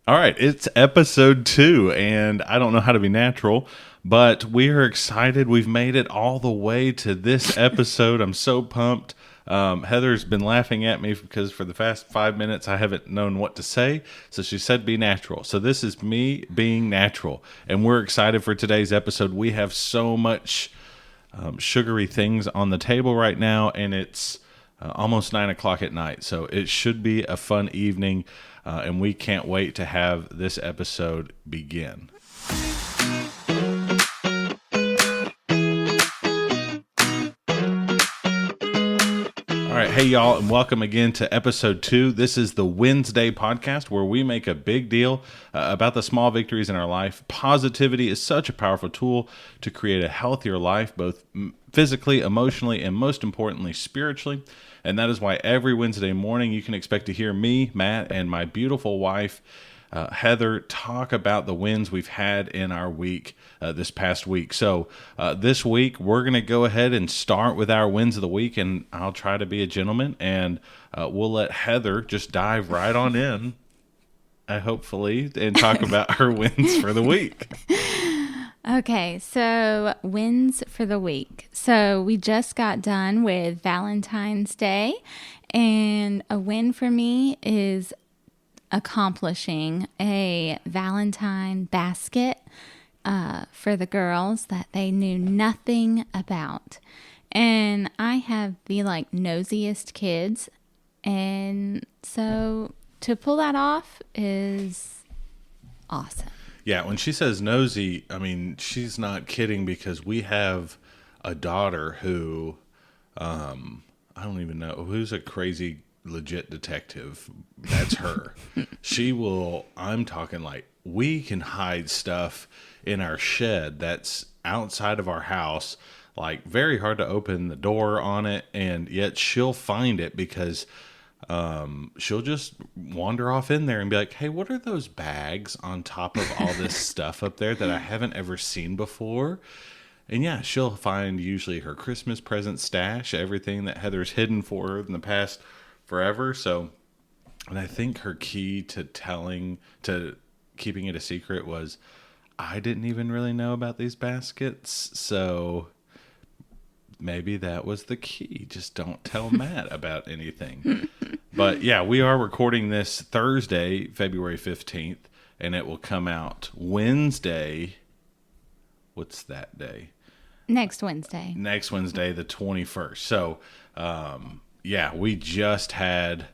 All right, it's episode 2, and I don't know how to be natural, but we are excited. We've made it all the way to this episode. I'm so pumped. Heather's been laughing at me because for the past 5 minutes I haven't known what to say, so she said be natural. So this is me being natural, and we're excited for today's episode. We have so much sugary things on the table right now, and it's almost 9 o'clock at night. So it should be a fun evening, and we can't wait to have this episode begin. All right, hey y'all, and welcome again to episode 2. This is the Wednesday podcast where we make a big deal about the small victories in our life. Positivity is such a powerful tool to create a healthier life, both physically, emotionally, and most importantly, spiritually. And that is why every Wednesday morning you can expect to hear me, Matt, and my beautiful wife, Heather, talk about the wins we've had in our week this past week. So this week we're going to go ahead and start with our wins of the week, and I'll try to be a gentleman, and we'll let Heather just dive right on in, hopefully, and talk about her wins for the week. Okay, so wins for the week. So we just got done with Valentine's Day, and a win for me is accomplishing a Valentine basket for the girls that they knew nothing about. And I have the nosiest kids, and so to pull that off is awesome. Yeah, when she says nosy, I mean, she's not kidding, because we have a daughter who, I don't even know, who's a crazy, legit detective. That's her. She will, I'm talking we can hide stuff in our shed that's outside of our house, very hard to open the door on it, and yet she'll find it because she'll just wander off in there and be like, hey, what are those bags on top of all this stuff up there that I haven't ever seen before? And yeah, she'll find usually her Christmas present stash, everything that Heather's hidden for her in the past forever. So, and I think her key to keeping it a secret was, I didn't even really know about these baskets. So maybe that was the key. Just don't tell Matt about anything. But yeah, we are recording this Thursday, February 15th, and it will come out Wednesday. What's that day? Next Wednesday. Next Wednesday, the 21st. So, yeah, we just had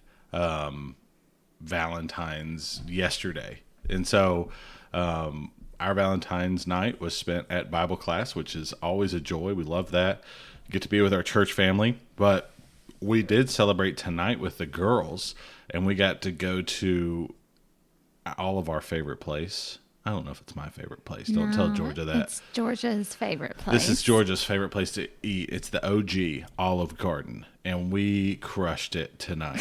Valentine's yesterday. And so our Valentine's night was spent at Bible class, which is always a joy. We love that. Get to be with our church family. But we did celebrate tonight with the girls, and we got to go to all of our favorite place. I don't know if it's my favorite place. Don't tell Georgia that. It's Georgia's favorite place. This is Georgia's favorite place to eat. It's the OG Olive Garden, and we crushed it tonight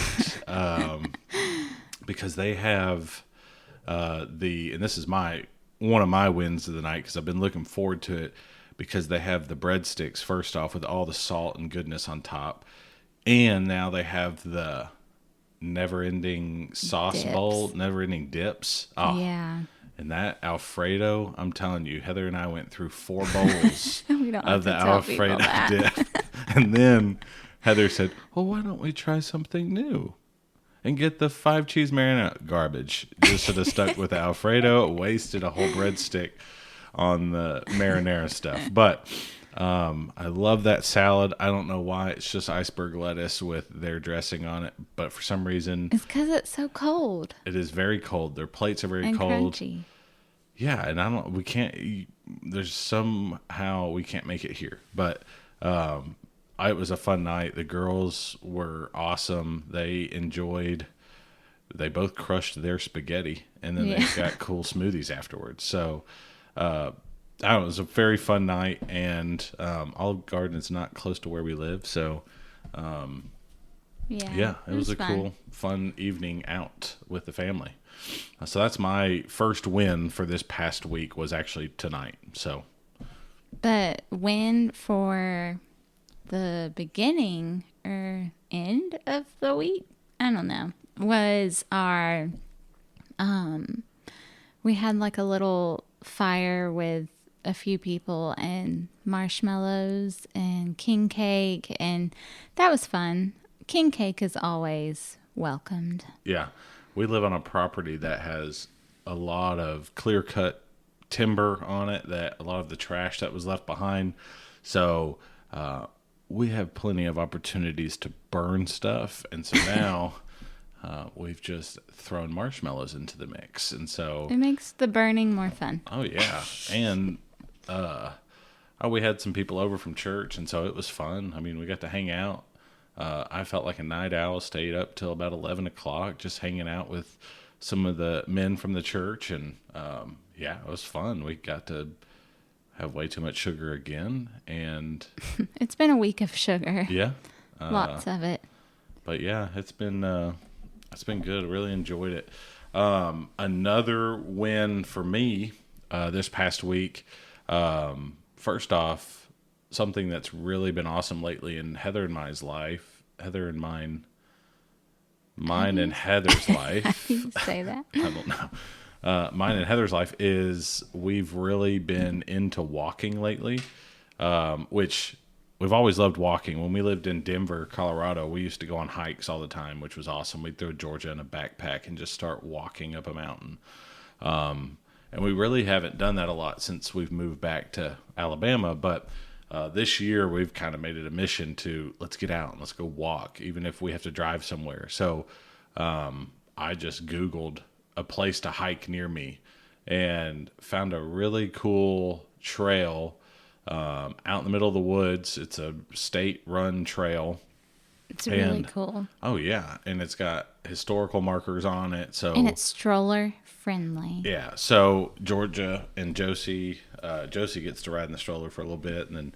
because they have and this is one of my wins of the night, because I've been looking forward to it, because they have the breadsticks first off with all the salt and goodness on top. And now they have the never-ending sauce bowl, never-ending dips. Oh, yeah. And that Alfredo, I'm telling you, Heather and I went through 4 bowls of the Alfredo dip. And then Heather said, well, why don't we try something new and get the 5 cheese marinara? Garbage. Just should have stuck with the Alfredo. Wasted a whole breadstick on the marinara stuff. But I love that salad. I don't know why. It's just iceberg lettuce with their dressing on it. But for some reason, it's because it's so cold. It is very cold. Their plates are very and cold. Crunchy. Yeah, and we can't. There's somehow we can't make it here. But it was a fun night. The girls were awesome. They both crushed their spaghetti, and then they got cool smoothies afterwards. So. I don't know, it was a very fun night, and Olive Garden is not close to where we live, so it was a cool, fun evening out with the family. So that's my first win for this past week, was actually tonight. So, but win for the beginning or end of the week, I don't know, was our We had like a little fire with a few people and marshmallows and king cake, and that was fun. King cake is always welcomed. Yeah. We live on a property that has a lot of clear cut timber on it, that a lot of the trash that was left behind. So we have plenty of opportunities to burn stuff. And so now we've just thrown marshmallows into the mix. And so, It makes the burning more fun. oh, yeah. And we had some people over from church. And so it was fun. I mean, we got to hang out. I felt like a night owl, stayed up till about 11 o'clock just hanging out with some of the men from the church. And yeah, it was fun. We got to have way too much sugar again. And It's been a week of sugar. yeah, Lots of it. but yeah, it's been good. I really enjoyed it. Another win for me this past week. First off, something that's really been awesome lately in Heather and mine's life. Heather and mine and Heather's life. You say that. I don't know. Mine and Heather's life is we've really been into walking lately, which we've always loved walking. When we lived in Denver, Colorado, we used to go on hikes all the time, which was awesome. We'd throw Georgia in a backpack and just start walking up a mountain. And we really haven't done that a lot since we've moved back to Alabama. But this year, we've kind of made it a mission to let's get out and let's go walk, even if we have to drive somewhere. So I just Googled a place to hike near me and found a really cool trail out in the middle of the woods. It's a state-run trail. It's really cool. Oh, yeah. And it's got historical markers on it. So And it's stroller friendly. yeah. So Georgia and Josie gets to ride in the stroller for a little bit. And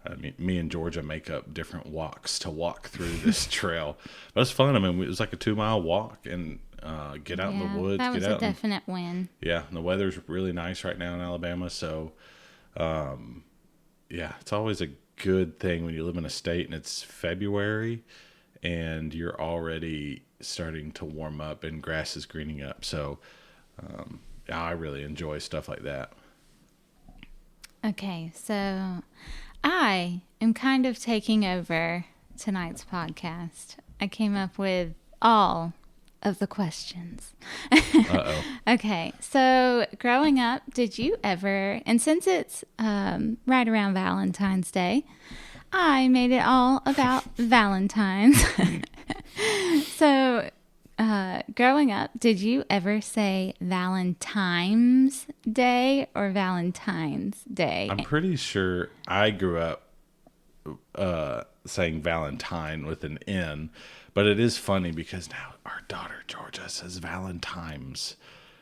then me and Georgia make up different walks to walk through this trail. But it's fun. I mean, it was like a 2-mile walk and get out in the woods. That was get a out definite win. yeah. And the weather's really nice right now in Alabama. So, yeah, it's always a good thing when you live in a state and it's February and you're already starting to warm up and grass is greening up. So I really enjoy stuff like that. Okay, so I am kind of taking over tonight's podcast. I came up with all of the questions. Uh-oh. Okay, so growing up, did you ever, and since it's right around Valentine's Day, I made it all about Valentines. So, growing up, did you ever say Valentine's Day or Valentine's Day? I'm pretty sure I grew up saying Valentine with an N, but it is funny because now our daughter Georgia says Valentine's,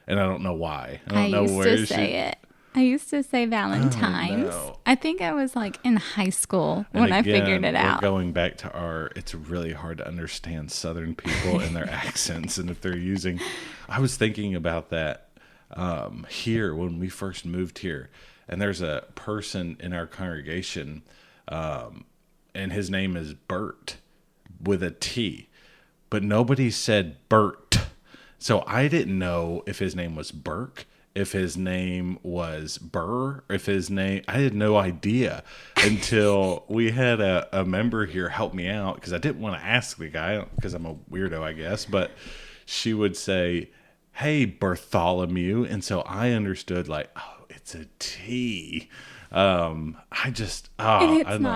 and I don't know why. I don't know used where to say it. I used to say Valentine's. no. I think I was like in high school And when I again, figured it out. We're going back to it's really hard to understand Southern people and their accents, and if they're using. I was thinking about that here when we first moved here, and there's a person in our congregation, and his name is Bert with a T, but nobody said Bert, so I didn't know if his name was Burke, if his name was Burr, if his name, I had no idea until we had a member here help me out because I didn't want to ask the guy because I'm a weirdo, I guess, but she would say, "Hey, Bartholomew," and so I understood like, oh, it's a T. It's not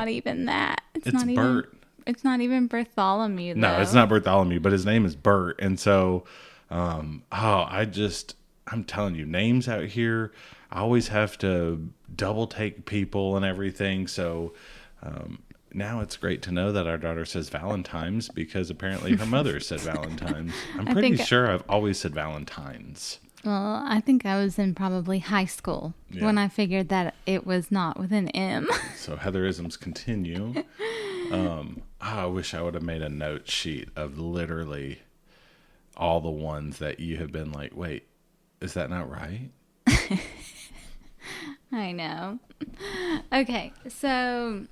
even that. It's not Bert. Even, it's not even Bartholomew, though. No, it's not Bartholomew, but his name is Bert, and so, I'm telling you, names out here, I always have to double take people and everything. So now it's great to know that our daughter says Valentine's because apparently her mother said Valentine's. I'm pretty sure I've always said Valentine's. Well, I think I was in probably high school when I figured that it was not with an M. So Heatherisms continue. I wish I would have made a note sheet of literally all the ones that you have been like, wait, is that not right? I know. Okay, so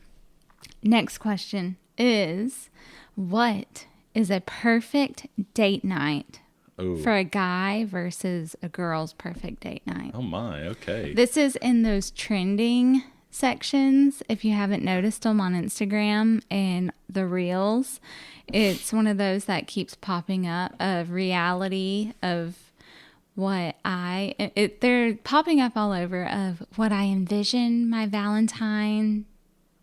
next question is, what is a perfect date night Oh, for a guy versus a girl's perfect date night. oh my. Okay. This is in those trending sections. If you haven't noticed them on Instagram and the reels, it's one of those that keeps popping up of reality of they're popping up all over of what I envision my Valentine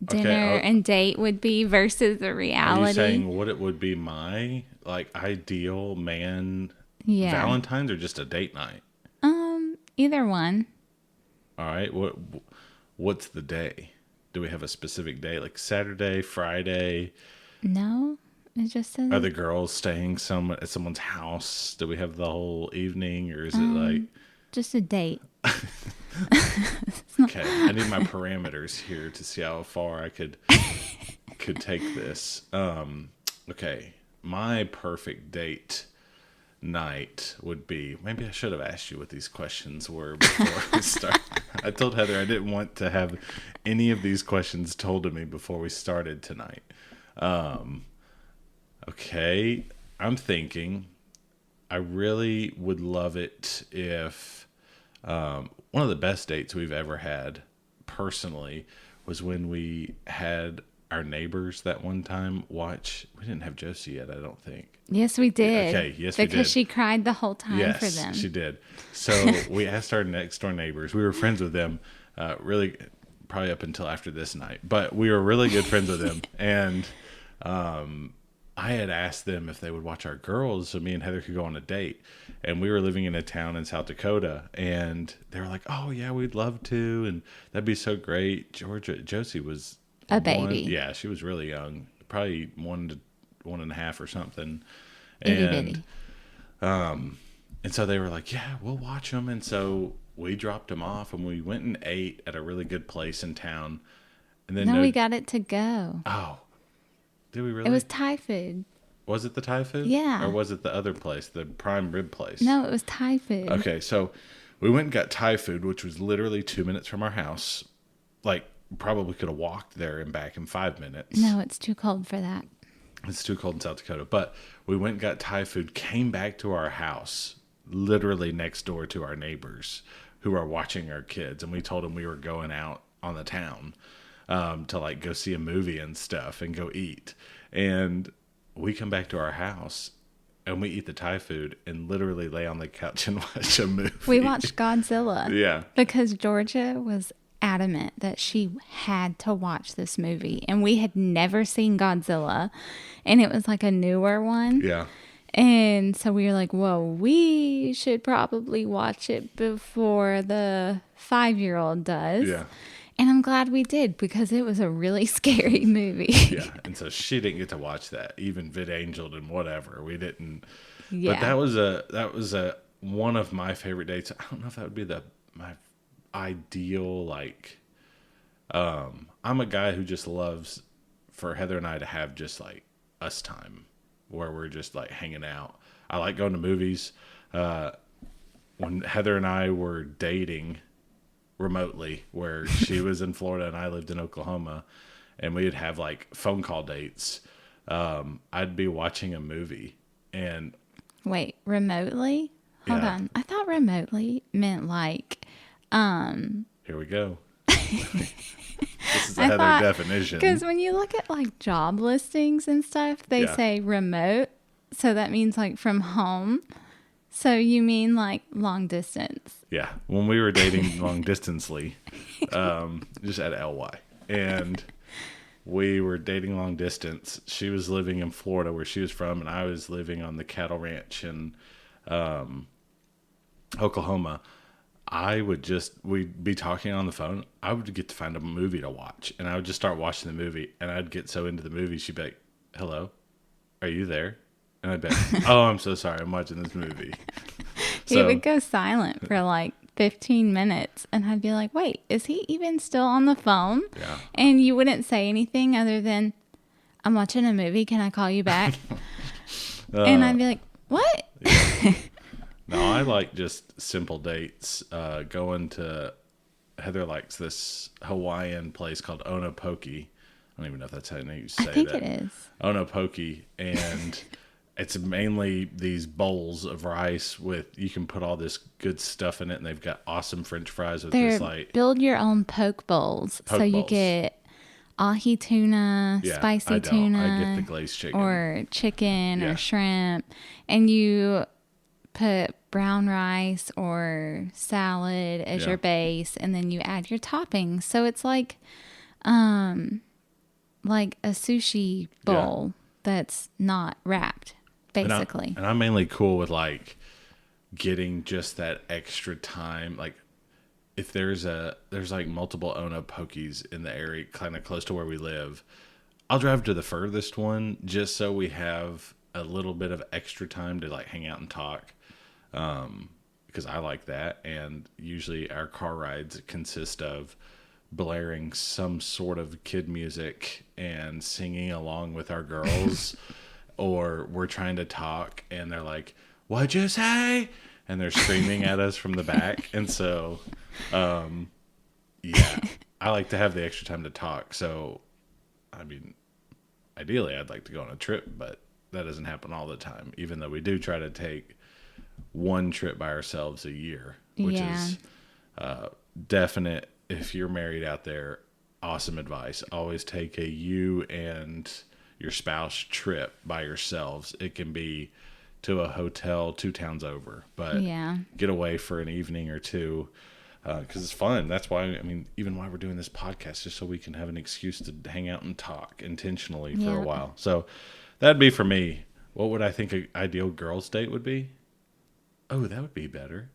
Okay. dinner and date would be versus the Are you reality. saying what it would be my like ideal man Yeah. Valentine's or just a date night? Either one. All right. What's the day? Do we have a specific day like Saturday, Friday? No, it just Are says the girls staying at someone's house? Do we have the whole evening or is it like just a date. okay, I need my parameters here to see how far I could take this. Okay. My perfect date night would be maybe I should have asked you what these questions were before we start. I told Heather I didn't want to have any of these questions told to me before we started tonight. Okay, I'm thinking I really would love it if one of the best dates we've ever had personally was when we had our neighbors that one time watch. We didn't have Josie yet, I don't think. Yes, we did. Okay, yes, we Because did. she cried the whole time for Yes, them. she did. So we asked our next door neighbors. We were friends with them, really, probably up until after this night. But we were really good friends with them, and I had asked them if they would watch our girls, so me and Heather could go on a date. And we were living in a town in South Dakota, and they were like, "Oh yeah, we'd love to, and that'd be so great." Josie was A baby. yeah, she was really young, probably 1 to 1.5 or something, Itty and bitty. and so they were like, "Yeah, we'll watch them." And so we dropped them off, and we went and ate at a really good place in town. And then No, we got it to go. oh, did we really? It was Thai food. Was it the Thai food? Yeah. Or was it the other place, the prime rib place? No, it was Thai food. Okay, so we went and got Thai food, which was literally 2 minutes from our house. Like, probably could have walked there and back in 5 minutes. No, it's too cold for that. It's too cold in South Dakota. But we went and got Thai food, came back to our house, literally next door to our neighbors who are watching our kids. And we told them we were going out on the town to like go see a movie and stuff and go eat. And we come back to our house and we eat the Thai food and literally lay on the couch and watch a movie. We watched Godzilla. Yeah. Because Georgia was adamant that she had to watch this movie. And we had never seen Godzilla. And it was like a newer one. Yeah. And so we were like, well, we should probably watch it before the 5-year-old does. Yeah. And I'm glad we did because it was a really scary movie. Yeah. And so she didn't get to watch that, even Vid Angeled and whatever. We didn't. Yeah. But that was a one of my favorite dates. I don't know if that would be my ideal like I'm a guy who just loves for Heather and I to have just like us time where we're just like hanging out. I like going to movies. When Heather and I were dating remotely, where she was in Florida and I lived in Oklahoma, and we'd have like phone call dates, I'd be watching a movie and Wait, remotely? Hold Yeah. on. I thought remotely meant like, here we go. This is a I Heather thought- definition. because when you look at like job listings and stuff, they Yeah. say remote. So that means like from home. So you mean like long distance. Yeah, when we were dating long distancely, just at LY, and we were dating long distance. She was living in Florida, where she was from, and I was living on the cattle ranch in Oklahoma. We'd be talking on the phone. I would get to find a movie to watch, and I would just start watching the movie, and I'd get so into the movie, she'd be like, "Hello, are you there?" And I'd be like, "Oh, I'm so sorry, I'm watching this movie." He would go silent for like 15 minutes and I'd be like, wait, is he even still on the phone? Yeah. And you wouldn't say anything other than, I'm watching a movie. Can I call you back? And I'd be like, what? No, I like just simple dates. Going to Heather likes this Hawaiian place called Onopoki. I don't even know if that's how you say I think that. it is. Onopoki, and It's mainly these bowls of rice with, you can put all this good stuff in it, and they've got awesome French fries with this They're like build your own poke bowls. So poke you bowls. get ahi tuna, Yeah, I spicy don't. I get the tuna, glazed chicken. or chicken or Yeah, shrimp, and you put brown rice or salad as yeah, your base, and then you add your toppings. So it's like a sushi yeah. bowl that's not wrapped, basically. And I'm mainly cool with like getting just that extra time. Like if there's like multiple Ono Pokies in the area, kind of close to where we live, I'll drive to the furthest one just so we have a little bit of extra time to like hang out and talk. Because I like that. And usually our car rides consist of blaring some sort of kid music and singing along with our girls, or we're trying to talk and they're like, "What'd you say?" And they're screaming at us from the back. And so, yeah, I like to have the extra time to talk. So, I mean, ideally, I'd like to go on a trip, but that doesn't happen all the time, even though we do try to take one trip by ourselves a year, which Yeah. is definite. If you're married out there, awesome advice. Always take a you and your spouse trip by yourselves. It can be to a hotel 2 towns over, but Yeah. get away for an evening or two, because it's fun. That's why, I mean, even why we're doing this podcast, just so we can have an excuse to hang out and talk intentionally for a Yeah. while. So that'd be for me. What would I think an ideal girls' date would be? Oh, that would be better.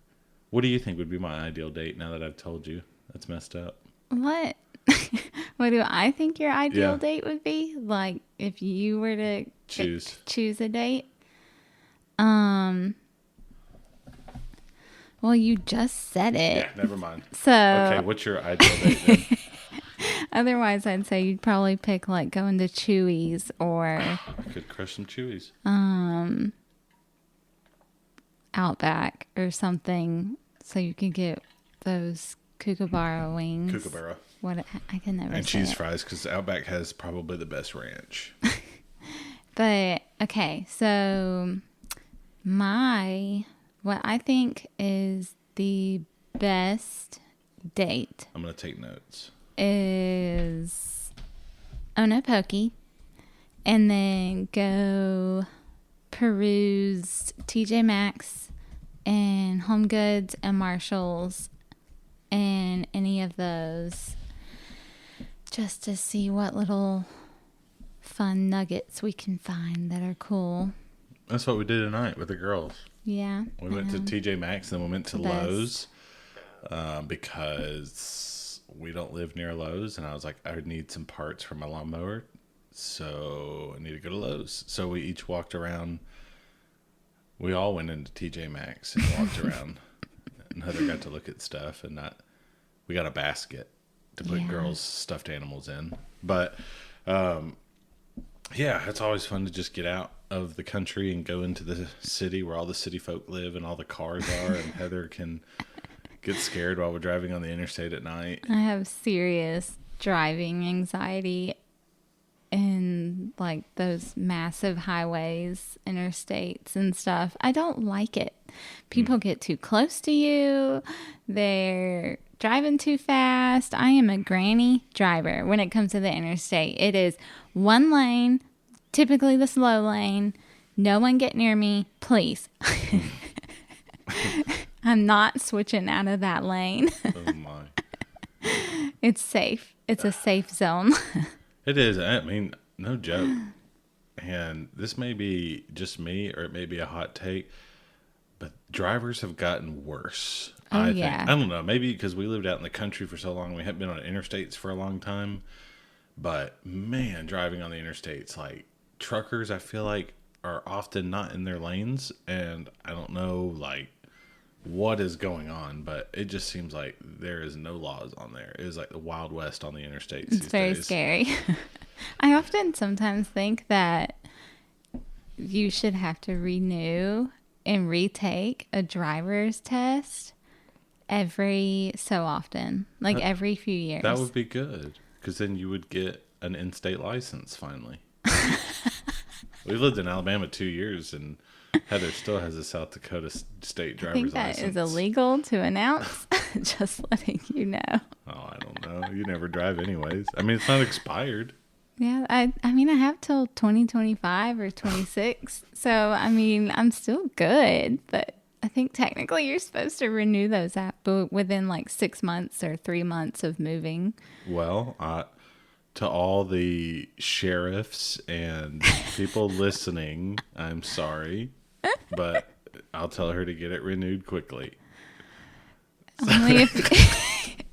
What do you think would be my ideal date now that I've told you? That's messed up. What? What do I think your ideal Yeah. date would be? Like if you were to Choose. choose a date? Um, well, you just said it. Yeah, never mind. Okay, So what's your ideal date then? otherwise, I'd say you'd probably pick like going to Chewy's or I could crush some chewies. Outback or something, so you could get those kookaburra wings. Kookaburra. What I can never And say cheese it. fries, because Outback has probably the best ranch. But okay, so what I think is the best date I'm going to take notes. is Onopoki, and then go peruse TJ Maxx and Home Goods and Marshalls and any of those, just to see what little fun nuggets we can find that are cool. That's what we did tonight with the girls. Yeah. We went to TJ Maxx, then we went to The best. Lowe's, because we don't live near Lowe's, and I was like, I would need some parts for my lawnmower, so I need to go to Lowe's. So we each walked around. We all went into TJ Maxx and walked around. And Heather got to look at stuff, and we got a basket to put Yeah. girls' stuffed animals in. But yeah, it's always fun to just get out of the country and go into the city where all the city folk live and all the cars are, and Heather can get scared while we're driving on the interstate at night. I have serious driving anxiety in like those massive highways, interstates and stuff. I don't like it. People get too close to you. They're driving too fast. I am a granny driver when it comes to the interstate. It is one lane, typically the slow lane. No one get near me, please. I'm not switching out of that lane. Oh my. It's safe. It's a safe zone. It is. I mean, no joke. And this may be just me, or it may be a hot take, but drivers have gotten worse. Oh, I yeah. think. I don't know. Maybe because we lived out in the country for so long, we haven't been on interstates for a long time. But man, driving on the interstates, like truckers, I feel like are often not in their lanes, and I don't know like what is going on, but it just seems like there is no laws on there. It is like the Wild West on the interstates It's these very days. scary. I often sometimes think that you should have to renew and retake a driver's test every so often, like every few years. That would be good, because then you would get an in-state license finally. We've lived in Alabama 2 years, and Heather still has a South Dakota state I think driver's that is license. illegal to announce. Just letting you know. Oh, I don't know. You never drive anyways. I mean, it's not expired. Yeah, I mean, I have till 2025 or 26. So, I mean, I'm still good, but I think technically you're supposed to renew those within like 6 months or 3 months of moving. Well, to all the sheriffs and people listening, I'm sorry, but I'll tell her to get it renewed quickly. Only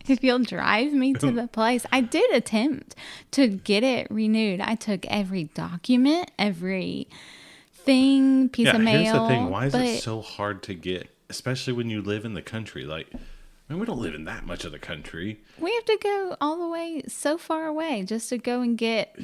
if you'll drive me to the place. I did attempt to get it renewed. I took every document, every piece Yeah, of mail. here's the thing. Why is but it so hard to get, especially when you live in the country? Like, I mean, we don't live in that much of the country. we have to go all the way so far away just to go and get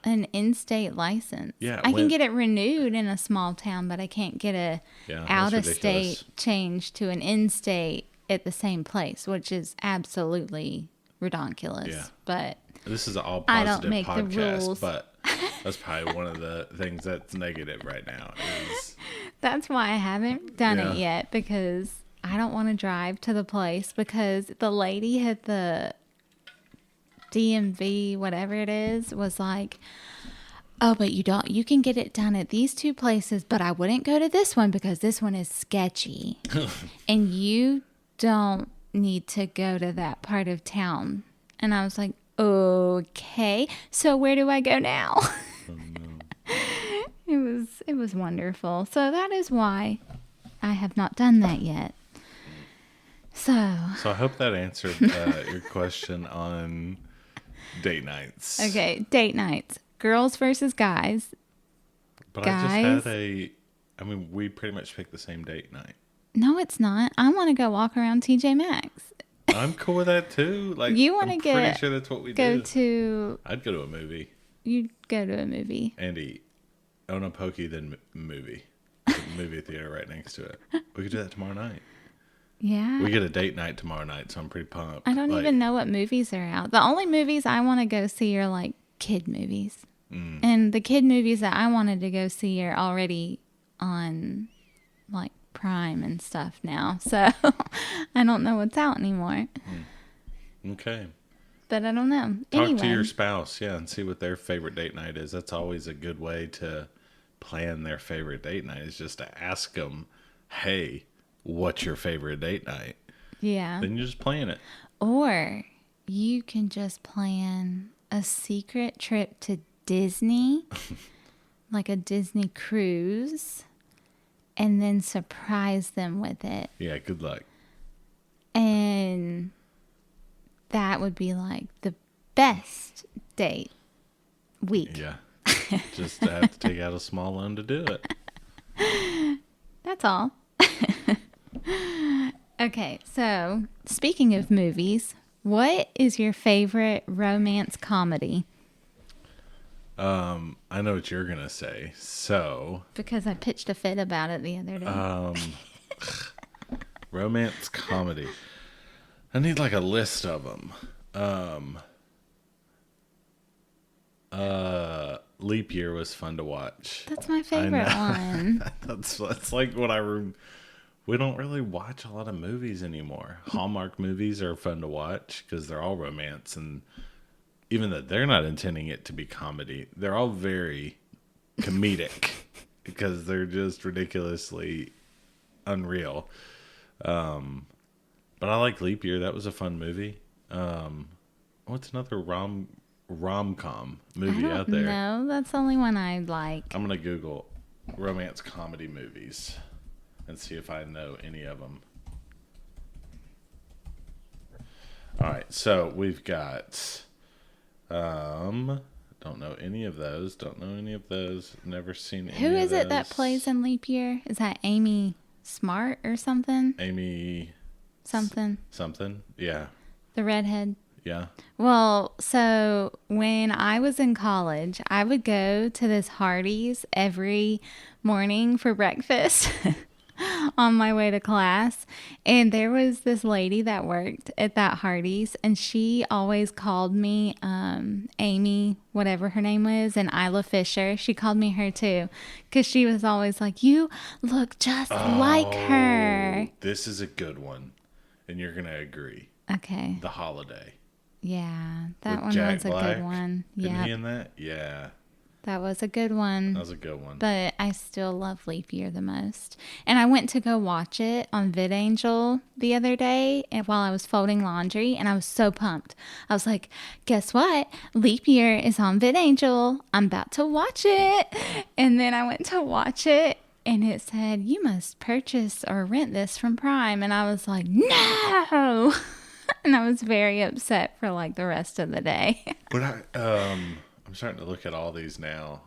an in-state license. Yeah, I can get it renewed in a small town, but I can't get a that's out-of-state ridiculous. change to an in-state at the same place, which is absolutely ridiculous. Yeah. But This is an all I don't positive make the podcast, rules. but that's probably one of the things that's negative right now. Is that's why I haven't done Yeah. it yet, because I don't want to drive to the place, because the lady at the DMV, whatever it is, was like, oh, but you can get it done at these two places, but I wouldn't go to this one because this one is sketchy. And you don't need to go to that part of town. And I was like, okay, so where do I go now? It was wonderful. So that is why I have not done that yet. So So I hope that answered your question on date nights. okay, date nights, girls versus guys. But I Guys? just I mean, we pretty much picked the same date night. No, it's not. I want to go walk around TJ Maxx. I'm cool with that too. Like, You wanna I'm get- pretty sure that's what we Go do. to I'd go to a movie you go to a movie. and eat. Own a pokey, then movie. The movie theater right next to it. We could do that tomorrow night. Yeah. We get a date night tomorrow night, so I'm pretty pumped. I don't Like, even know what movies are out. The only movies I want to go see are like kid movies. Mm. And the kid movies that I wanted to go see are already on like Prime and stuff now. So I don't know what's out anymore. Okay. But I don't know. Talk Anyway, to your spouse, yeah, and see what their favorite date night is. That's always a good way to plan their favorite date night, is just to ask them, hey, what's your favorite date night? yeah. Then you just plan it. Or you can just plan a secret trip to Disney, like a Disney cruise, and then surprise them with it. Yeah, good luck. And that would be like the best date week. Yeah. Just have to take out a small loan to do it. That's all. Okay, so speaking of movies, what is your favorite romance comedy? I know what you're going to say. So, Because I pitched a fit about it the other day. romance comedy. I need like a list of them. Leap Year was fun to watch. That's my favorite know. one. That's like what we don't really watch a lot of movies anymore. Hallmark movies are fun to watch because they're all romance, and even though they're not intending it to be comedy, they're all very comedic because they're just ridiculously unreal. But I like Leap Year. That was a fun movie. What's another rom-com movie out there? No, that's the only one I like. I'm gonna Google romance comedy movies and see if I know any of them. All right, so we've got don't know any of those. Don't know any of those. Never seen any Who of is it that those. plays in Leap Year? Is that Amy Smart or something? Amy Something. something? Yeah. The redhead. Yeah. Well, so when I was in college, I would go to this Hardee's every morning for breakfast on my way to class. And there was this lady that worked at that Hardee's, and she always called me Amy, whatever her name was, and Isla Fisher. She called me her too, because she was always like, "You look just like her." Oh, this is a good one, and you're gonna agree. Okay. The Holiday Yeah, that with one Jack was a Black. good one. Isn't he Yeah, in that? Yeah, that was a good that one. was a good one. But I still love Leap Year the most. And I went to go watch it on VidAngel the other day while I was folding laundry, and I was so pumped. I was like, guess what? Leap Year is on VidAngel. I'm about to watch it. And then I went to watch it, and it said, you must purchase or rent this from Prime. And I was like, no. And I was very upset for like the rest of the day. But I'm starting to look at all these now.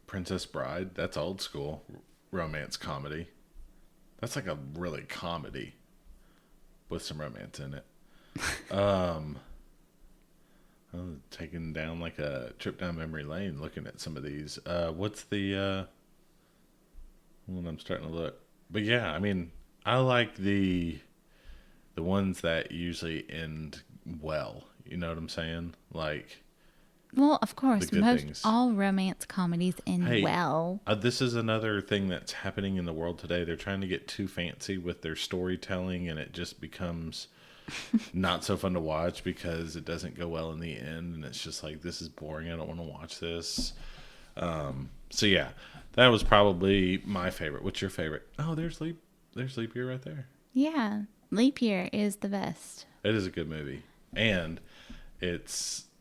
Princess Bride, that's old school romance comedy. That's like a really comedy with some romance in it. I'm taking down like a trip down memory lane looking at some of these. What's the one I'm starting to look? But yeah, I mean, I like the ones that usually end well. You know what I'm saying? Like Well, of the course, good most things. all romance comedies end Hey, well. this is another thing that's happening in the world today. They're trying to get too fancy with their storytelling, and it just becomes not so fun to watch because it doesn't go well in the end, and it's just like, this is boring. I don't want to watch this. So yeah, that was probably my favorite. What's your favorite? Oh, there's Leap Year right there. Yeah, Leap Year is the best. It is a good movie, and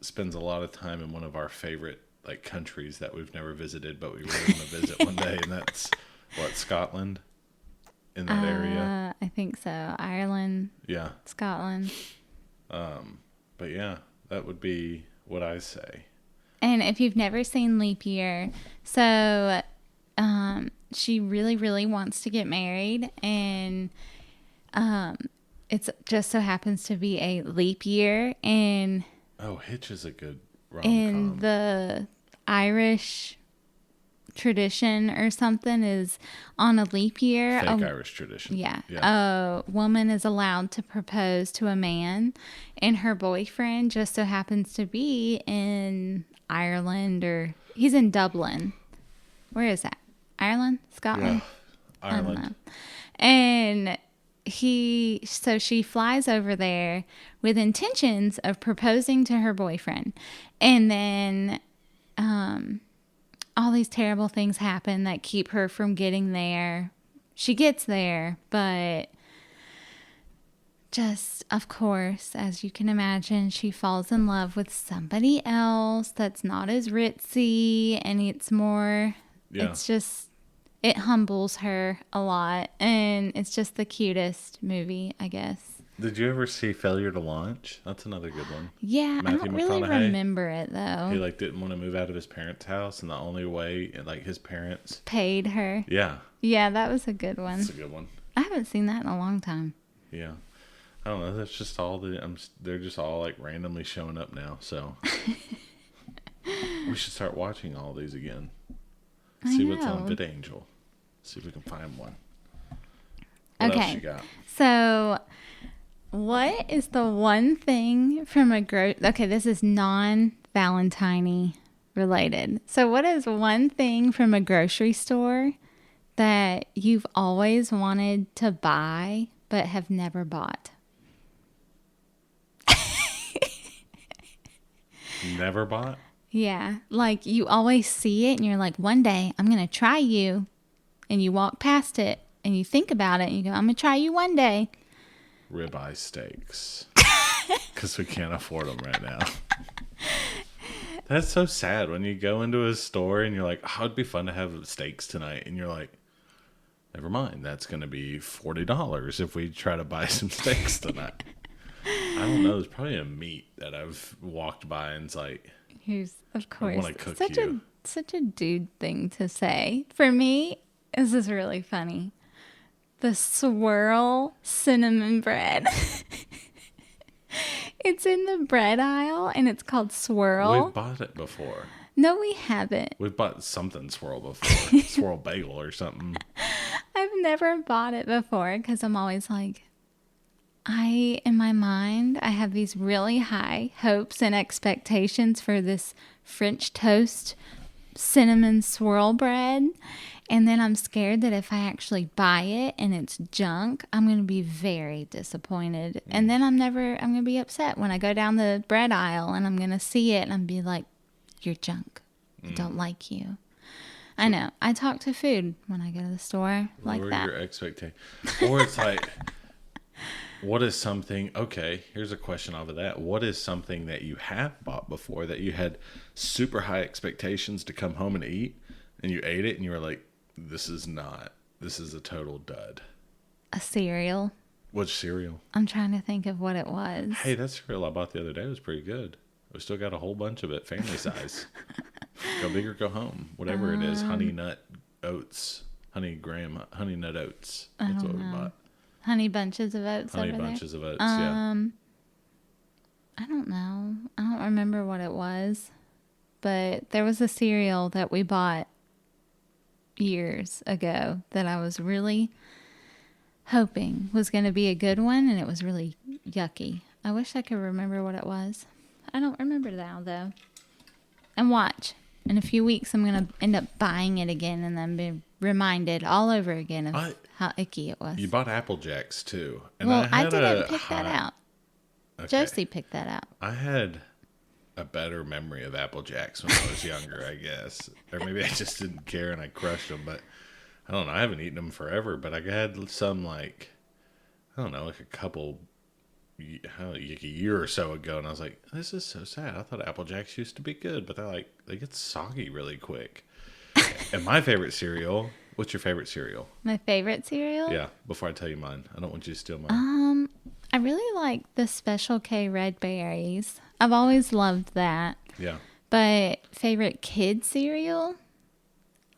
spends a lot of time in one of our favorite like countries that we've never visited, but we really want to visit one day, and that's what, Scotland, in that area. I think so. Ireland, Yeah, Scotland. but yeah, that would be what I say. And if you've never seen Leap Year, so she really, really wants to get married, and it's just so happens to be a leap year, and Oh, Hitch is a good in rom-com. the Irish tradition or something is on a leap year. Fake Irish tradition. Yeah. Yeah. A woman is allowed to propose to a man, and her boyfriend just so happens to be in Ireland, or he's in Dublin. Where is that? Ireland? Yeah. Scotland? I don't know. Ireland. And so she flies over there with intentions of proposing to her boyfriend. And then all these terrible things happen that keep her from getting there. She gets there, but just, of course, as you can imagine, she falls in love with somebody else that's not as ritzy, and it's more, Yeah. it's just, it humbles her a lot, and it's just the cutest movie, I guess. Did you ever see Failure to Launch? That's another good one. Yeah, I Matthew don't really McConaughey. remember it though. He like didn't want to move out of his parents' house, and the only way, like, his parents. Paid her. Yeah, Yeah, that was a good one. that's a good one. I haven't seen that in a long time. Yeah, I don't know. That's just all they're just all like randomly showing up now. So we should start watching all these again. I See what's on know. VidAngel. See if we can find one. What else Okay. you got? So, what is the one thing from okay, this is non-Valentine related. So, what is one thing from a grocery store that you've always wanted to buy but have never bought? Never bought Yeah, like you always see it and you're like, one day I'm going to try you. And you walk past it and you think about it and you go, I'm going to try you one day. ribeye steaks because we can't afford them right now. That's so sad when you go into a store and you're like, oh, it'd be fun to have steaks tonight, and you're like, never mind, that's going to be $40 if we try to buy some steaks tonight. I don't know. There's probably a meat that I've walked by and it's like, Here's, of course, wanna cook such you. a dude thing to say. For me, this is really funny. The swirl cinnamon bread. It's in the bread aisle and it's called swirl. we've bought it before. No, we haven't. We've bought something swirl before. Swirl bagel or something. I've never bought it before because I'm always like, in my mind, I have these really high hopes and expectations for this French toast cinnamon swirl bread. And then I'm scared that if I actually buy it and it's junk, I'm going to be very disappointed. And then I'm going to be upset when I go down the bread aisle and I'm going to see it and I'm be like, you're junk. I don't like you. I know. I talk to food when I go to the store like What are that. your expectations? Or it's like, what is something, okay, here's a question off of that. What is something that you have bought before that you had super high expectations to come home and eat, and you ate it and you were like, this is a total dud? A cereal. Which cereal? I'm trying to think of what it was. Hey, that cereal I bought the other day was pretty good. We still got a whole bunch of it, family size. Go big or go home. Whatever it is, honey nut oats. Honey nut oats. That's what we bought. Honey bunches of oats Honey over bunches of oats, there. yeah. I don't know. I don't remember what it was. But there was a cereal that we bought years ago that I was really hoping was going to be a good one, and it was really yucky. I wish I could remember what it was. I don't remember now, though. And watch. In a few weeks, I'm going to end up buying it again and then be reminded all over again of how icky it was. You bought Apple Jacks, too. And Well, I didn't pick that out. Okay. Josie picked that out. I had a better memory of Apple Jacks when I was younger, I guess. Or maybe I just didn't care and I crushed them. But I don't know. I haven't eaten them forever. But I had some, like, I don't know, like a couple, like a year or so ago. And I was like, this is so sad. I thought Apple Jacks used to be good. But they get soggy really quick. And my favorite cereal, what's your favorite cereal? My favorite cereal? Yeah, before I tell you mine. I don't want you to steal mine. I really like the Special K red berries. I've always loved that. Yeah. But favorite kid cereal?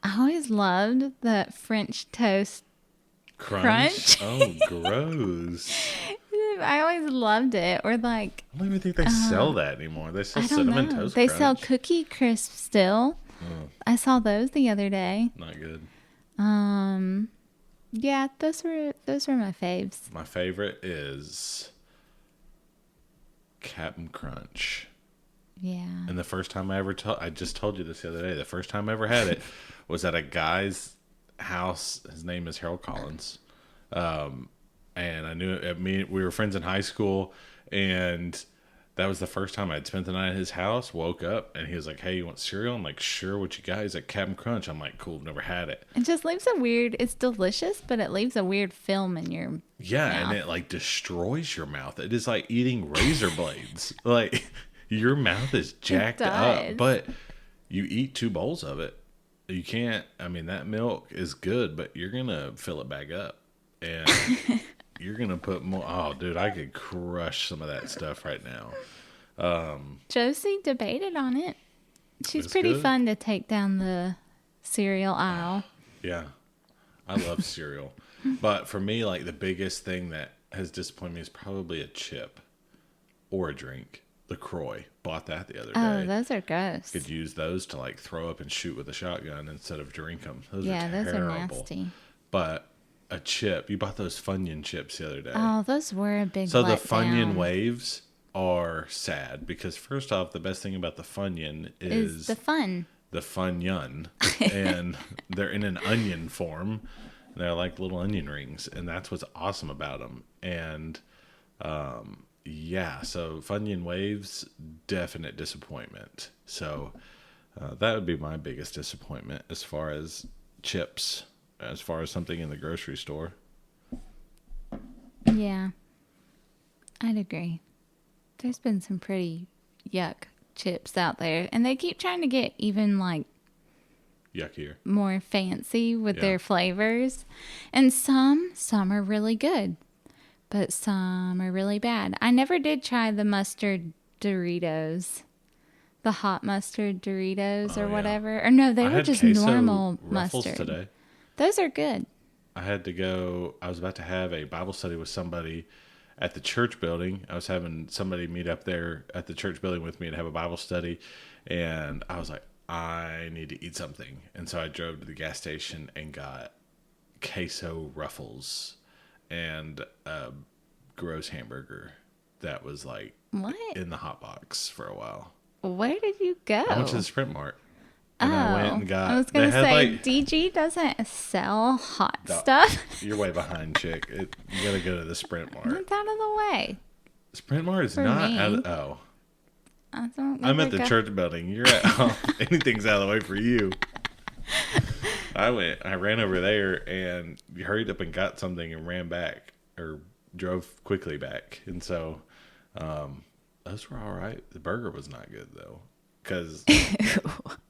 I always loved the French toast crunch. Oh, gross. I always loved it. Or like, I don't even think they sell that anymore. They sell I don't Cinnamon know. Toast They Crunch. sell Cookie Crisp still. Oh, I saw those the other day. not good. Yeah, those were my faves. My favorite is Cap'n Crunch. Yeah. And the first time I just told you this the other day, the first time I ever had it was at a guy's house. His name is Harold Collins. And I knew it, we were friends in high school, and that was the first time I'd spent the night at his house. Woke up and he was like, "Hey, you want cereal?" I'm like, "Sure." What you got? He's like, "Cap'n Crunch." I'm like, "Cool, never had it." It just leaves a weird, it's delicious, but it leaves a weird film in your mouth. And it like destroys your mouth. It is like eating razor blades. Like your mouth is jacked up, but you eat 2 bowls of it. You can't, I mean, that milk is good, but you're going to fill it back up. And you're going to put more. Oh, dude, I could crush some of that stuff right now. Josie debated on it. She's It's pretty good. fun to take down the cereal aisle. Yeah. I love cereal. But for me, like the biggest thing that has disappointed me is probably a chip or a drink. LaCroix. Bought that the other day. Oh, those are gross. Could use those to like throw up and shoot with a shotgun instead of drink them. Those Yeah, are those are terrible. nasty. But a chip, you bought those Funyun chips the other day. Oh, those were a big so the letdown. Funyun waves are sad because first off, the best thing about the Funyun is the fun. the Funyun, and they're in an onion form. They're like little onion rings, and that's what's awesome about them. And yeah, so Funyun waves, definite disappointment. So that would be my biggest disappointment as far as chips, as far as something in the grocery store. Yeah, I'd agree. There's been some pretty yuck chips out there, and they keep trying to get even like Yuckier. more fancy with Yeah. their flavors. And some are really good, but some are really bad. I never did try the mustard Doritos. The hot mustard Doritos Oh, or yeah. whatever. Or no, they I were had just queso normal Ruffles mustard. today. Those are good. I had to go. I was about to have a Bible study with somebody at the church building. I was having somebody meet up there at the church building with me to have a Bible study. And I was like, I need to eat something. And so I drove to the gas station and got queso ruffles and a gross hamburger that was like What? in the hot box for a while. Where did you go? I went to the Sprint Mart. And I went and got. I was They gonna had say like. DG doesn't sell hot No, stuff. you're way behind, chick. You gotta go to the Sprint Mart. It's out of the way. Sprint Mart is For not me. out of. Oh. I don't I'm ever at the go- church building. You're at home. Anything's out of the way for you. I ran over there and hurried up and got something and ran back or drove quickly back. And so those were all right. The burger was not good though. Because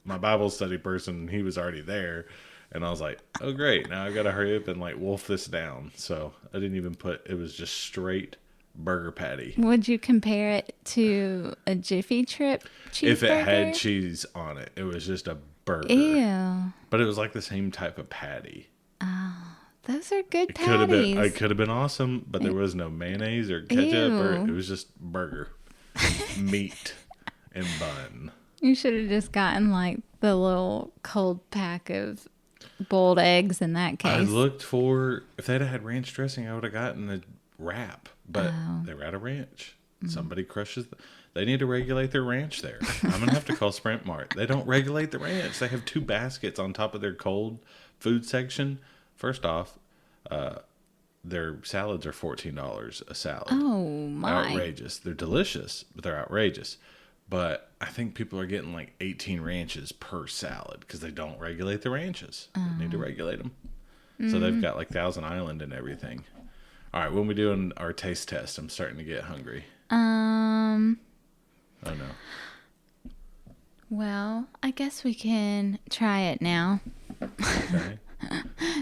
my Bible study person, he was already there. And I was like, oh, great. Now I got to hurry up and like wolf this down. So I didn't even it was just straight burger patty. Would you compare it to a Jiffy Trip cheeseburger? If it had cheese on it, it was just a burger. Ew. But it was like the same type of patty. Those are good It could have been. patties. It could have been awesome, but there was no mayonnaise or ketchup, or Ew. it was just burger, meat, and bun. You should have just gotten like the little cold pack of boiled eggs in that I case. looked for if they'd have had ranch dressing, I would have gotten a wrap, but Oh. they were out of ranch. Mm. Somebody crushes. They need to regulate their ranch there. I'm gonna have to call Sprint Mart. They don't regulate the ranch. They have 2 baskets on top of their cold food section. First off, their salads are $14 a salad. Oh my. Outrageous. They're delicious, but they're outrageous. But I think people are getting like 18 ranches per salad because they don't regulate the ranches. They need to regulate them. So they've got like Thousand Island and everything. All right, when we doing our taste test, I'm starting to get hungry. Oh no. Well, I guess we can try it now. Okay.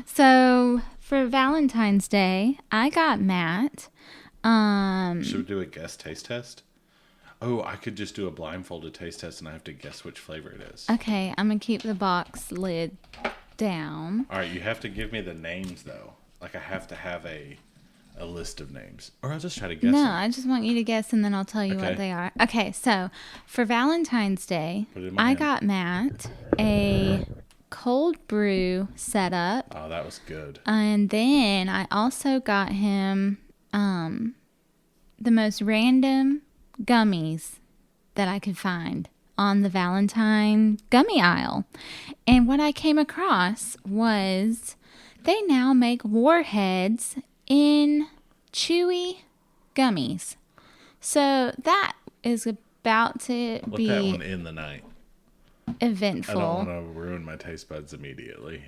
So for Valentine's Day, I got Matt. Should we do a guess taste test? Oh, I could just do a blindfolded taste test and I have to guess which flavor it is. Okay, I'm gonna keep the box lid down. All right, you have to give me the names though. Like I have to have a list of names, or I'll just try to guess. No, them. I just want you to guess and then I'll tell you Okay. what they are. Okay, so for Valentine's Day, Put it in my I hand. got Matt a cold brew setup. Oh, that was good. And then I also got him the most random gummies that I could find on the Valentine gummy aisle. And what I came across was they now make warheads in chewy gummies. So that is about to Let be that one in the night. eventful. I don't want to ruin my taste buds immediately.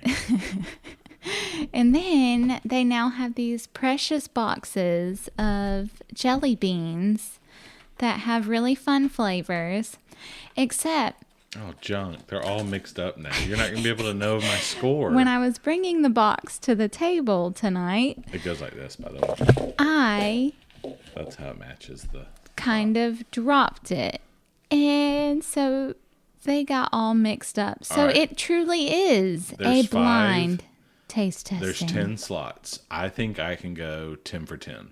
And then they now have these precious boxes of jelly beans that have really fun flavors. Except Oh, junk. They're all mixed up now. You're not going to be able to know my score. when I was bringing the box to the table tonight, It goes like this, by the way. I That's how it matches the... kind of dropped it. And so they got all mixed up. So All right. it truly is There's a blind taste testing. There's 10 slots. I think I can go 10 for 10.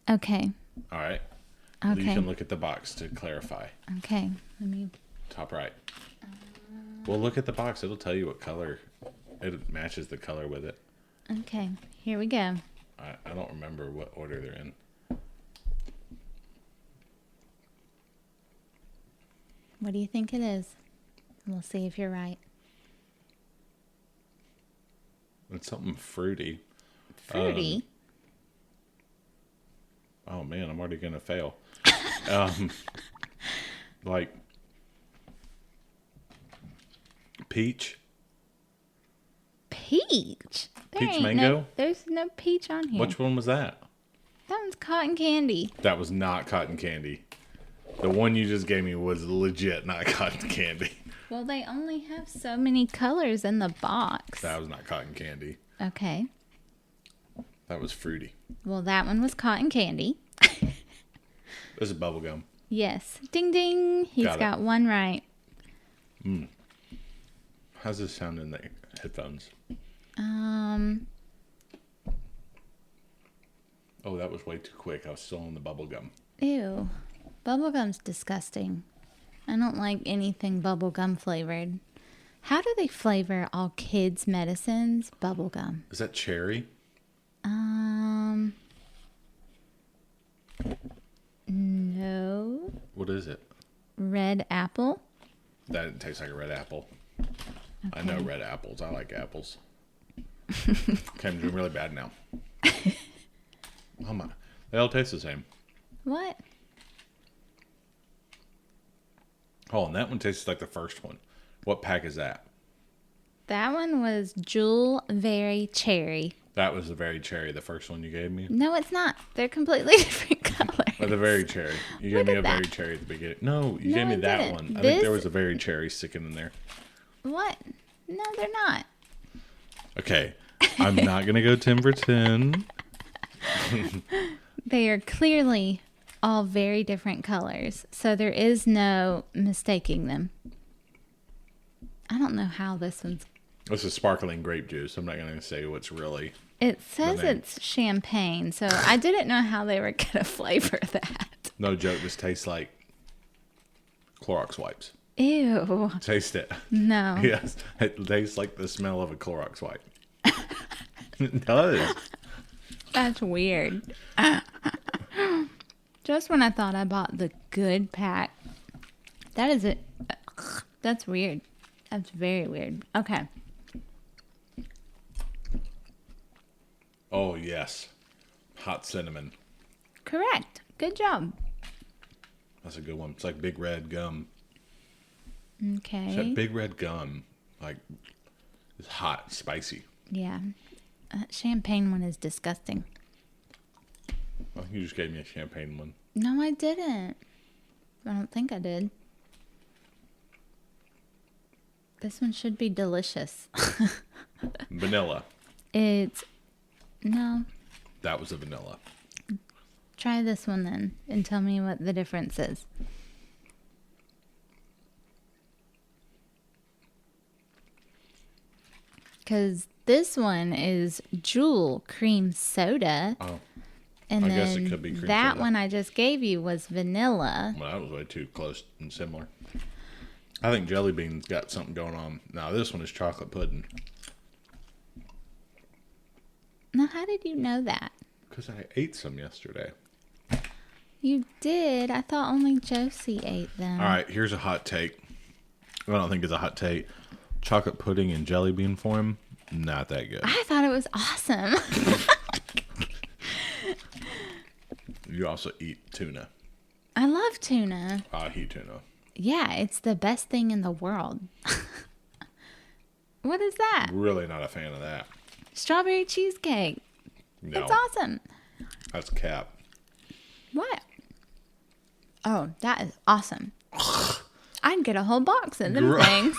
Okay. All right? Okay. You can look at the box to clarify. Okay. Let me. Top right. Well, look at the box. It'll tell you what color. It matches the color with it. Okay. Here we go. I don't remember what order they're in. What do you think it is? We'll see if you're right. It's something fruity. Fruity. Oh, man, I'm already going to fail. Like peach. Peach. There Peach ain't mango? there's no peach on here. Which one was that? That one's cotton candy. That was not cotton candy. The one you just gave me was legit not cotton candy. Well, they only have so many colors in the box. That was not cotton candy. Okay. That was fruity. Well, that one was cotton candy. This is bubble gum. Yes. Ding ding. He's Got it. got one right. How's this sound in the headphones? Oh, that was way too quick. I was still on the bubble gum. Ew. Bubblegum's disgusting. I don't like anything bubblegum flavored. How do they flavor all kids' medicines? Bubblegum. Is that cherry? Um, no. What is it? Red apple. That tastes like a red apple. I Okay. know red apples. I like apples. Okay, I'm doing really bad now. Oh my. They all taste the same. What? Oh, and that one tastes like the first one. What pack is that? That one was Jewel Very Cherry. That was the very cherry, the first one you gave me. No, it's not. They're completely different colors. Or the very cherry. You gave Look me at a that. very cherry at the beginning. No, you No, gave me I that didn't. one. I think This- there was a very cherry sticking in there. What? No, they're not. Okay, I'm not going to go 10 for 10. They are clearly all very different colors. So there is no mistaking them. I don't know how this one's. This is sparkling grape juice. I'm not going to say what's really. It says name. it's champagne. So I didn't know how they were going to flavor that. No joke, this tastes like Clorox wipes. Ew. Taste it. No. Yes, it tastes like the smell of a Clorox wipe. It does. That's weird. Just when I thought I bought the good pack. That is it. That's weird. That's very weird. Okay. Oh, yes. Hot cinnamon. Correct. Good job. That's a good one. It's like big red gum. It's Okay. that big red gum. Like, it's hot, spicy. Yeah. That champagne one is disgusting. Oh, you just gave me a champagne one. No, I didn't. I don't think I did. This one should be delicious. Vanilla. It's. No. That was a vanilla. Try this one then and tell me what the difference is. Because this one is Jewel cream soda. Oh, And I then guess it could be cream that soda. one I just gave you was vanilla. well, that was way too close and similar. I think Jelly Bean's got something going on. Now, this one is chocolate pudding. Now, how did you know that? Because I ate some yesterday. You did. I thought only Josie ate them. All right, here's a hot take. I don't think it's a hot take. Chocolate pudding in jelly bean form, not that good. I thought it was awesome. You also eat tuna. I love tuna. I eat tuna. Yeah, it's the best thing in the world. What is that? Really not a fan of that. Strawberry cheesecake. No, It's awesome. that's cap. What? Oh, that is awesome. I'd get a whole box of them Gro- things.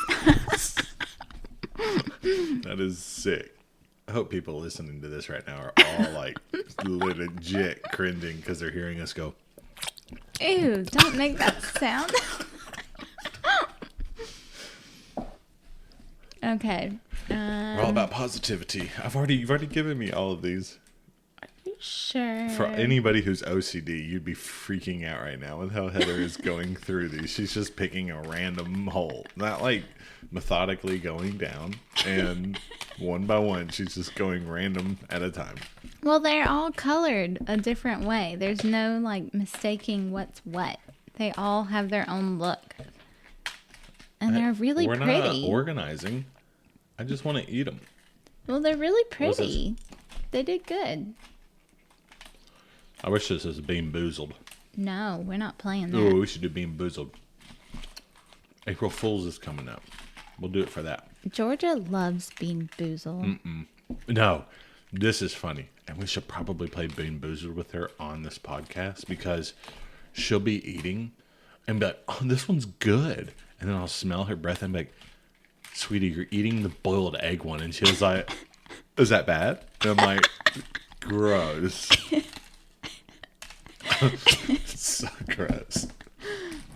That is sick. I hope people listening to this right now are all like legit cringing because they're hearing us go. Ew, don't make that sound. Okay. We're all about positivity. You've already given me all of these. Sure. For anybody who's OCD, you'd be freaking out right now with how Heather is going through these. She's just picking a random hole, not like methodically going down, and one by one, she's just going random at a time. Well, they're all colored a different way. There's no like mistaking what's what. They all have their own look. And they're really We're pretty. not organizing. I just want to eat them. Well, they're really What's this? pretty. They did good. I wish this was Bean Boozled. No, we're not playing that. Oh, we should do Bean Boozled. April Fool's is coming up. We'll do it for that. Georgia loves Bean Boozled. No, this is funny. And we should probably play Bean Boozled with her on this podcast because she'll be eating and be like, oh, this one's good. And then I'll smell her breath and be like, sweetie, you're eating the boiled egg one. And she was like, is that bad? And I'm like, gross. So gross.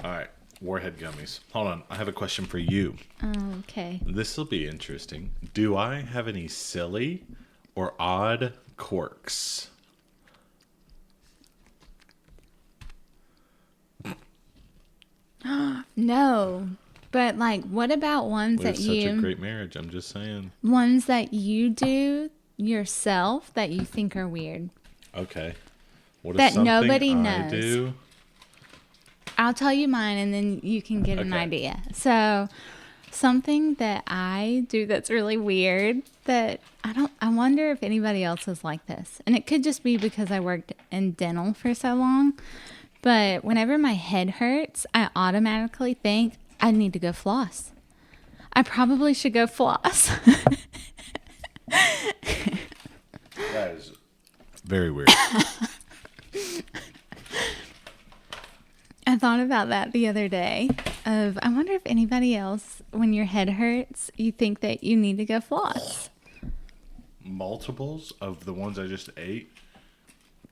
All right, Warhead gummies. Hold on, I have a question for you. Oh, okay. This will be interesting. Do I have any silly or odd quirks? No. But like, what about We have such a great marriage. I'm just saying. ones that you do yourself that you think are weird? Okay. What is That something nobody I knows. do? I'll tell you mine and then you can get an Okay. idea. So, something that I do that's really weird that I wonder if anybody else is like this. And it could just be because I worked in dental for so long. But whenever my head hurts, I automatically think I need to go floss. I probably should go floss. That is very weird. I thought about that the other day of I wonder if anybody else when your head hurts, you think that you need to go floss. Multiples of the ones I just ate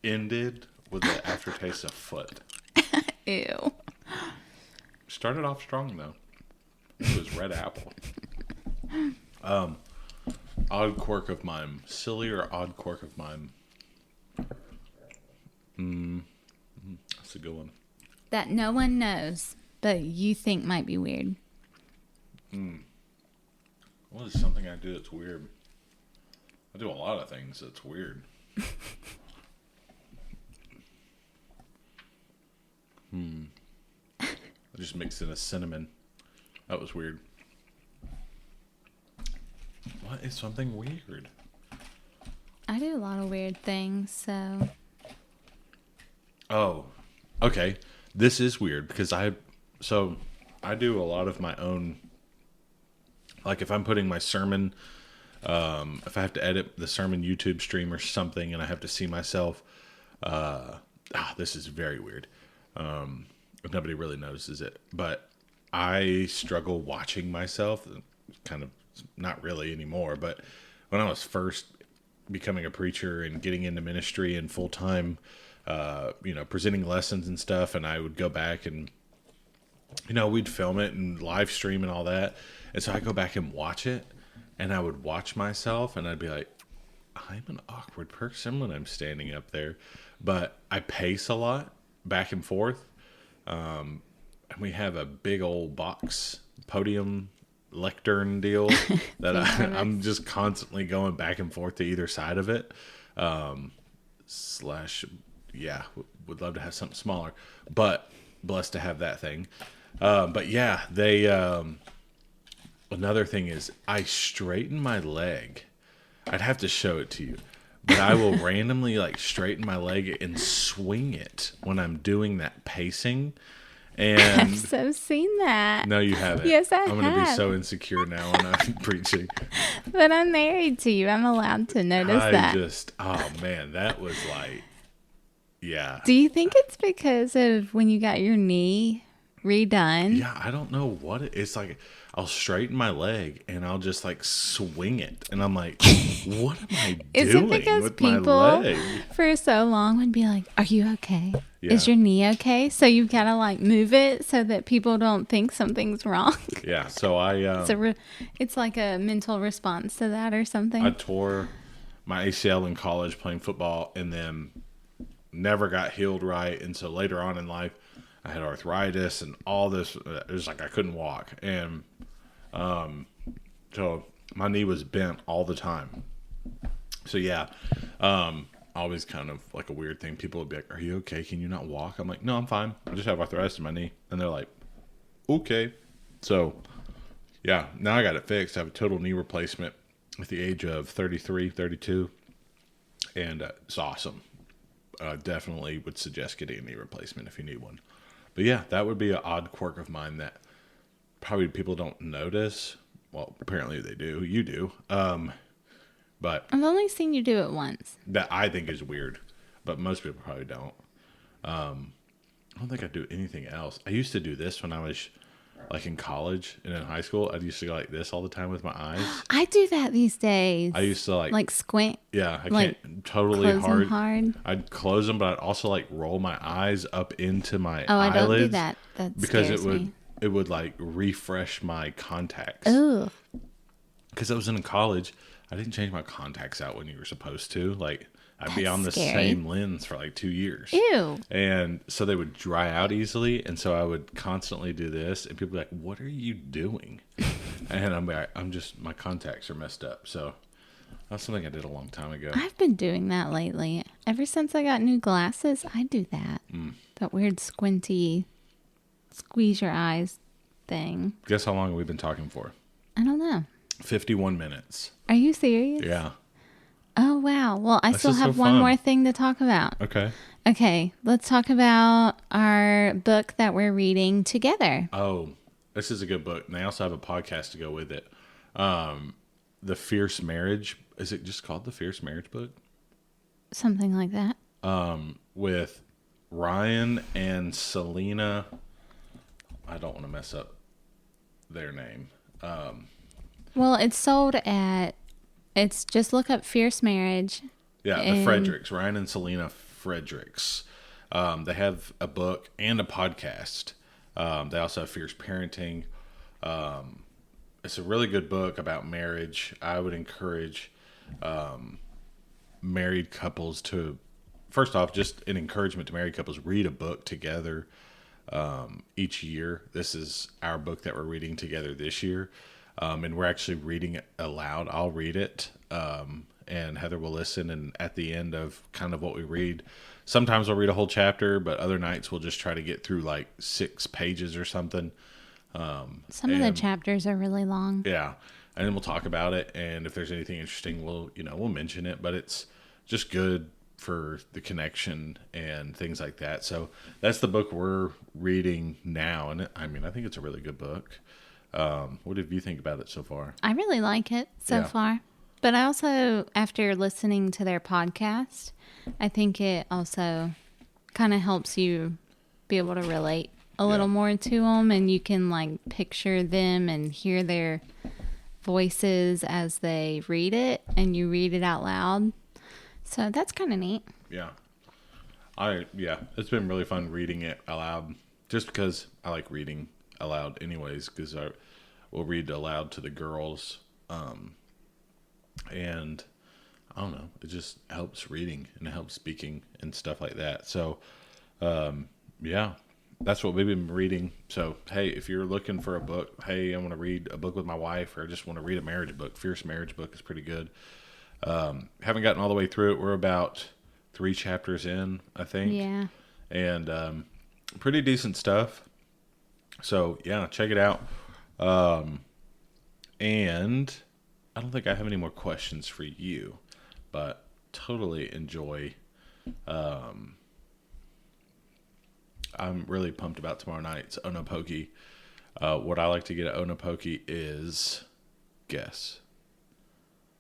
ended with the aftertaste of foot. Ew. Started off strong though. It was red apple. Odd quirk of mine. Silly or odd quirk of mine. That's a good one. That no one knows, but you think might be weird. What is something I do that's weird? I do a lot of things that's weird. I just mixed in a cinnamon. That was weird. What is something weird? I do a lot of weird things, so Oh, okay. This is weird because I do a lot of my own. Like if I'm putting my sermon, if I have to edit the sermon YouTube stream or something, and I have to see myself, this is very weird. Nobody really notices it, but I struggle watching myself. Kind of not really anymore, but when I was first becoming a preacher and getting into ministry and full time, presenting lessons and stuff, and I would go back and we'd film it and live stream and all that. And so I go back and watch it, and I would watch myself, and I'd be like, I'm an awkward person when I'm standing up there. But I pace a lot back and forth. And we have a big old box podium lectern deal that I'm just constantly going back and forth to either side of it. Would love to have something smaller, but blessed to have that thing. But yeah, they, another thing is I straighten my leg. I'd have to show it to you, but I will randomly like straighten my leg and swing it when I'm doing that pacing. And I've so seen that. no, you haven't. Yes, I'm going to be have. so insecure now when I'm preaching. But I'm married to you. I'm allowed to notice that. Oh man, that was like, yeah. Do you think it's because of when you got your knee redone? Yeah, I don't know what it's like. I'll straighten my leg and I'll just like swing it, and I'm like, "What am I Is doing it because with my people leg?" for so long would be like, "Are you okay? Yeah. Is your knee okay?" So you've got to like move it so that people don't think something's wrong. Yeah, so It's like a mental response to that or something. I tore my ACL in college playing football, and then never got healed right, and so later on in life, I had arthritis and all this. It was like I couldn't walk, and so my knee was bent all the time. So yeah, always kind of like a weird thing. People would be like, "Are you okay? Can you not walk?" I'm like, "No, I'm fine. I just have arthritis in my knee." And they're like, "Okay." So yeah, now I got it fixed. I have a total knee replacement at the age of 33, 32, and it's awesome. Definitely would suggest getting a knee replacement if you need one. But yeah, that would be an odd quirk of mine that probably people don't notice. Well, apparently they do. You do. But I've only seen you do it once. that I think is weird. But most people probably don't. I don't think I do anything else. I used to do this when I was like in college and in high school. I used to go like this all the time with my eyes. I do that these days. I used to like squint. yeah, I like, can't totally close 'em hard. hard. I'd close them, but I'd also like roll my eyes up into my Oh, I eyelids. don't do that. That because scares me. it would like refresh my contacts. Ugh. Because I was in college, I didn't change my contacts out when you were supposed to. Like I'd be That's on the scary. same lens for like 2 years. Ew. And so they would dry out easily. And so I would constantly do this. And people would be like, what are you doing? And I'm like, my contacts are messed up. So that's something I did a long time ago. I've been doing that lately. Ever since I got new glasses, I do that. That weird squinty, squeeze your eyes thing. Guess how long we've been talking for? I don't know. 51 minutes. Are you serious? Yeah. Oh, wow. Well, I This still is have so one fun. more thing to talk about. Okay. Okay, let's talk about our book that we're reading together. Oh, this is a good book. And they also have a podcast to go with it. The Fierce Marriage. Is it just called The Fierce Marriage Book? Something like that. With Ryan and Selena. I don't want to mess up their name. Well, it's sold at, it's just look up Fierce Marriage. Yeah, the And- Fredericks. Ryan and Selena Fredericks. They have a book and a podcast. They also have Fierce Parenting. It's a really good book about marriage. I would encourage married couples to, first off, just an encouragement to married couples, read a book together each year. This is our book that we're reading together this year. And we're actually reading it aloud. I'll read it. And Heather will listen. And at the end of kind of what we read, sometimes we'll read a whole chapter, but other nights we'll just try to get through like 6 pages or something. Some of the chapters are really long. Yeah. And then we'll talk about it. And if there's anything interesting, we'll mention it, but it's just good for the connection and things like that. So that's the book we're reading now. And I think it's a really good book. What do you think about it so far? I really like it so far. But I also, after listening to their podcast, I think it also kind of helps you be able to relate a little more to them, and you can like picture them and hear their voices as they read it, and you read it out loud. So that's kind of neat. Yeah. It's been really fun reading it aloud, just because I like reading aloud anyways, because we'll read aloud to the girls. And I don't know, it just helps reading and it helps speaking and stuff like that. So, that's what we've been reading. So, hey, if you're looking for a book, hey, I want to read a book with my wife, or I just want to read a marriage book, Fierce Marriage Book is pretty good. Haven't gotten all the way through it. We're about 3 chapters in, I think. Yeah. And pretty decent stuff. So, yeah, check it out. And I don't think I have any more questions for you, but totally enjoy. I'm really pumped about tomorrow night's Onopoki. What I like to get at Onopoki is, guess,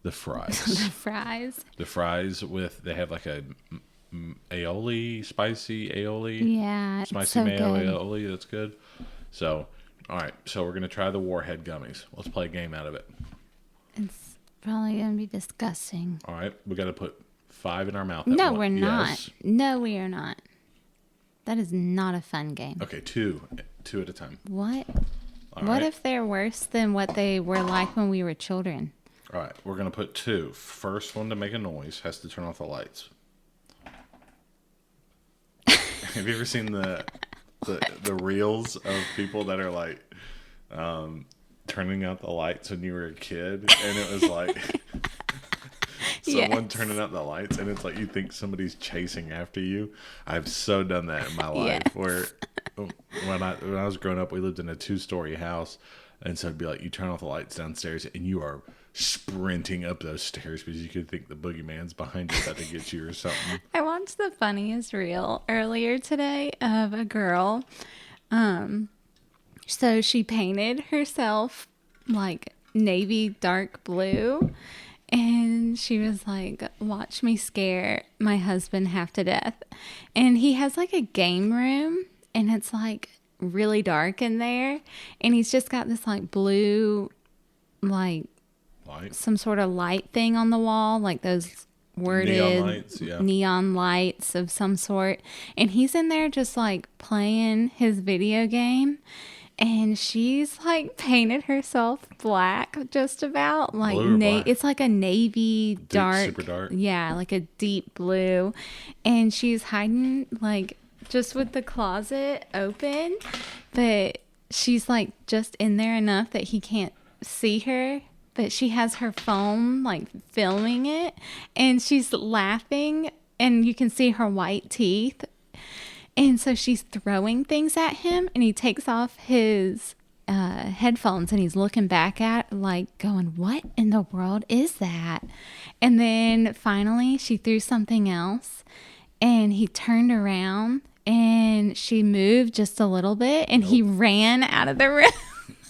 the fries. The fries. The fries they have like a spicy aioli. Yeah. It's Spicy so mayo good. aioli, that's good. So, all right. So we're going to try the Warhead gummies. Let's play a game out of it. It's probably going to be disgusting. All right. We got to put 5 in our mouth. No, we're not. Yes. No, we are not. That is not a fun game. Okay, 2 at a time. What? All What right. if they're worse than what they were like when we were children? All right. We're going to put 2. First one to make a noise has to turn off the lights. Have you ever seen the reels of people that are like turning out the lights when you were a kid, and it was like someone Yes. turning out the lights, and it's like you think somebody's chasing after you. I've so done that in my life. Yes. Where when I was growing up, we lived in a 2-story house, and so it'd be like you turn off the lights downstairs, and you are sprinting up those stairs because you could think the boogeyman's behind you about to get you or something. I watched the funniest reel earlier today of a girl. So she painted herself like navy dark blue, and she was like, "Watch me scare my husband half to death." And he has like a game room, and it's like really dark in there, and he's just got this like blue, like Like some sort of light thing on the wall, like those worded lights, yeah. neon lights of some sort. And he's in there just like playing his video game. And she's like painted herself black, just about like Blue or black? it's like a navy dark, super dark. yeah, like a deep blue. And she's hiding like just with the closet open, but she's like just in there enough that he can't see her. But she has her phone like filming it, and she's laughing, and you can see her white teeth. And so she's throwing things at him, and he takes off his headphones, and he's looking back at, like, going, what in the world is that? And then finally she threw something else, and he turned around, and she moved just a little bit, and he ran out of the room.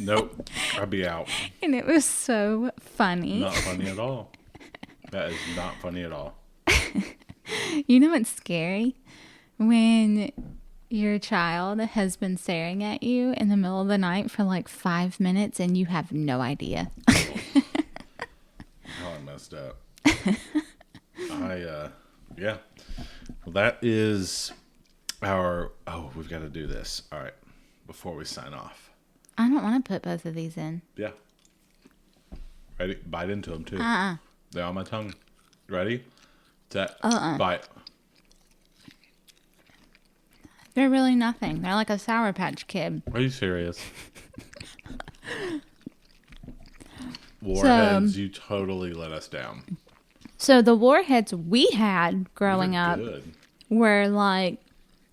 Nope. I'd be out. And it was so funny. Not funny at all. That is not funny at all. You know what's scary? When your child has been staring at you in the middle of the night for like 5 minutes and you have no idea. Oh, I messed up. Yeah. Well, that is our, we've got to do this. All right. Before we sign off. I don't want to put both of these in. Yeah. Ready? Bite into them too. They're on my tongue. Ready? Set. Bite. They're really nothing. They're like a Sour Patch Kid. Are you serious? Warheads, you totally let us down. So the warheads we had growing up Good. were like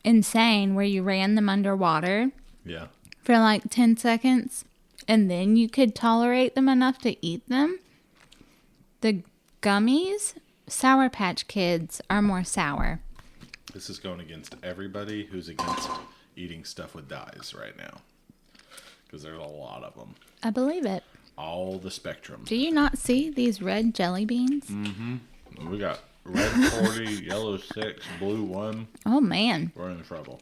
insane, where you ran them underwater Yeah. for like 10 seconds and then you could tolerate them enough to eat them. The gummies, Sour Patch Kids, are more sour. This is going against everybody who's against eating stuff with dyes right now. Because there's a lot of them. I believe it. All the spectrum. Do you not see these red jelly beans? Mm-hmm. We got red 40, yellow 6, blue 1. Oh, man. We're in trouble.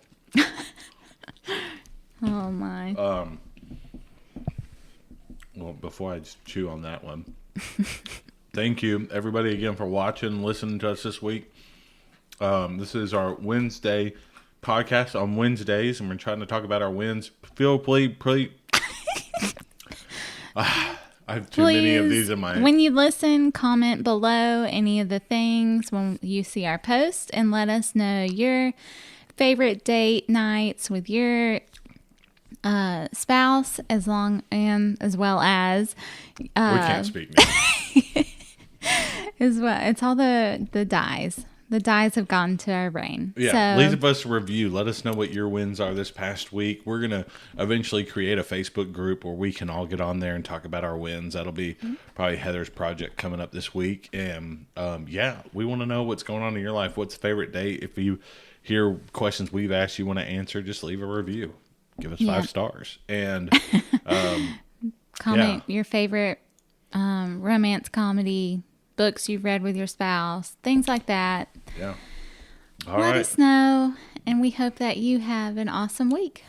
Oh, my. Well, before I just chew on that one, thank you, everybody, again, for watching, listening to us this week. This is our Wednesday podcast on Wednesdays, and we're trying to talk about our wins. Feel please. I have too many of these in my... When you listen, comment below any of the things when you see our post, and let us know your favorite date nights with your spouse, as well as we can't speak now. as well. It's all the dyes. The dyes have gone to our brain. Yeah, so, leave us a review. Let us know what your wins are this past week. We're going to eventually create a Facebook group where we can all get on there and talk about our wins. That'll be probably Heather's project coming up this week. And yeah, we want to know what's going on in your life. What's the favorite date? If you hear questions we've asked you want to answer, just leave a review. Give us 5 stars. And comment your favorite romance comedy, books you've read with your spouse, things like that. Yeah. Let us know, and we hope that you have an awesome week.